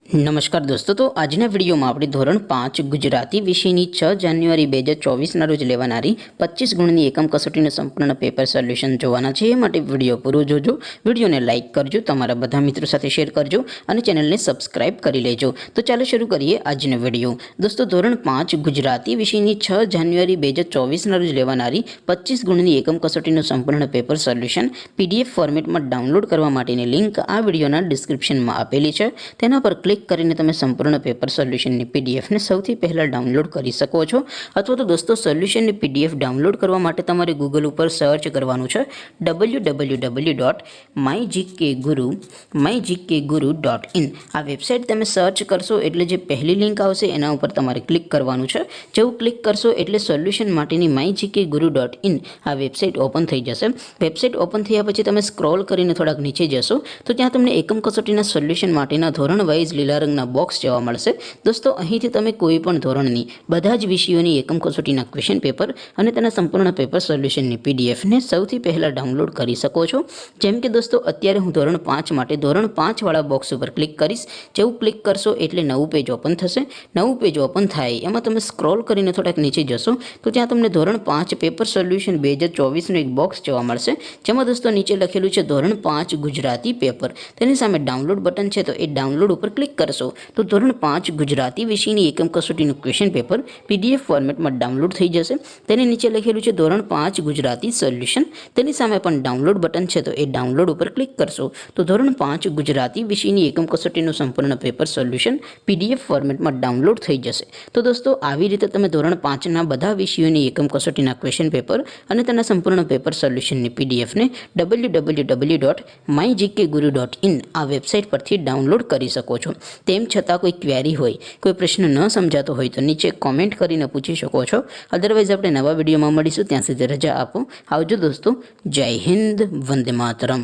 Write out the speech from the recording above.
નમસ્કાર દોસ્તો, તો આજના વિડીયોમાં આપણે ધોરણ 5 ગુજરાતી વિષયની 6 જાન્યુઆરી 2024ના રોજ લેવાનારી 25 ગુણની એકમ કસોટીનું સંપૂર્ણ પેપર સોલ્યુશન જોવાના છે। એ માટે વિડીયો પૂરો જોજો, વિડીયોને લાઇક કરજો, તમારા બધા મિત્રો સાથે શેર કરજો અને ચેનલને સબસ્ક્રાઇબ કરી લેજો। તો ચાલો શરૂ કરીએ આજનો વિડીયો। દોસ્તો, ધોરણ 5 ગુજરાતી વિષયની 6 જાન્યુઆરી 2024ના રોજ લેવાનારી 25 ગુણની એકમ કસોટીનું સંપૂર્ણ પેપર સોલ્યુશન PDF ફોર્મેટમાં ડાઉનલોડ કરવા માટેની લિંક આ વિડીયોના ડિસ્ક્રિપ્શનમાં આપેલી છે। તેના પર ક્લિક કરીને તમે સંપૂર્ણ પેપર સોલ્યુશનની PDF ને સૌથી પહેલા ડાઉનલોડ કરી શકો છો। અથવા તો દોસ્તો, સોલ્યુશનની PDF ડાઉનલોડ કરવા માટે તમારે ગૂગલ ઉપર સર્ચ કરવાનું છે www.mygkguru.in। આ વેબસાઇટ તમે સર્ચ કરશો એટલે જે પહેલી લિંક આવશે એના ઉપર તમારે ક્લિક કરવાનું છે। જેવું ક્લિક કરશો એટલે સોલ્યુશન માટેની mygkguru.in આ વેબસાઇટ ઓપન થઈ જશે। વેબસાઇટ ઓપન થયા પછી તમે સ્ક્રોલ કરીને થોડાક નીચે જશો તો ત્યાં તમને એકમ કસોટીના સોલ્યુશન માટેના ધોરણ વાઇઝ લીલા રંગના બોક્સ જોવા મળશે। દોસ્તો, અહીંથી તમે કોઈ પણ ધોરણની બધા જ વિષયોની એકમ કસોટીના ક્વેશ્ચન પેપર અને તેના સંપૂર્ણ પેપર સોલ્યુશનની PDF ને સૌથી પહેલાં ડાઉનલોડ કરી શકો છો। જેમ કે દોસ્તો, અત્યારે હું ધોરણ 5 માટે ધોરણ 5 વાળા બોક્સ ઉપર ક્લિક કરીશ। જેવું ક્લિક કરશો એટલે નવું પેજ ઓપન થશે। નવું પેજ ઓપન થાય એમાં તમે સ્ક્રોલ કરીને થોડાક નીચે જશો તો ત્યાં તમને ધોરણ 5 પેપર સોલ્યુશન 2024નું એક બોક્સ જોવા મળશે। જેમાં દોસ્તો નીચે લખેલું છે ધોરણ 5 ગુજરાતી પેપર। તેની સામે ડાઉનલોડ બટન છે, તો એ ડાઉનલોડ ઉપર ક્લિક કરશો તો ધોરણ 5 ગુજરાતી વિષયની એકમ કસોટીનું ક્વેશ્ચન પેપર PDF ફોર્મેટમાં ડાઉનલોડ થઈ જશે। તેની નીચે લખેલું છે ધોરણ 5 ગુજરાતી સોલ્યુશન। તેની સામે પણ ડાઉનલોડ બટન છે, તો એ ડાઉનલોડ ઉપર ક્લિક કરશો તો ધોરણ 5 ગુજરાતી વિષયની એકમ કસોટીનું સંપૂર્ણ પેપર સોલ્યુશન PDF ફોર્મેટમાં ડાઉનલોડ થઈ જશે। તો દોસ્તો, આવી રીતે તમે ધોરણ 5ના બધા વિષયોની એકમ કસોટીના ક્વેશ્ચન પેપર અને તેના સંપૂર્ણ પેપર સોલ્યુશનની PDF ને www.mygkguru.in આ વેબસાઇટ પરથી ડાઉનલોડ કરી શકો છો। તેમ છતાં કોઈ ક્વેરી હોય, કોઈ પ્રશ્ન ન સમજાતો હોય તો નીચે કોમેન્ટ કરીને પૂછી શકો છો। અદરવાઇઝ આપણે નવા વિડીયોમાં મળીશું, ત્યાં સુધી રજા આપો। આવજો દોસ્તો, જય હિન્દ, વંદે માતરમ।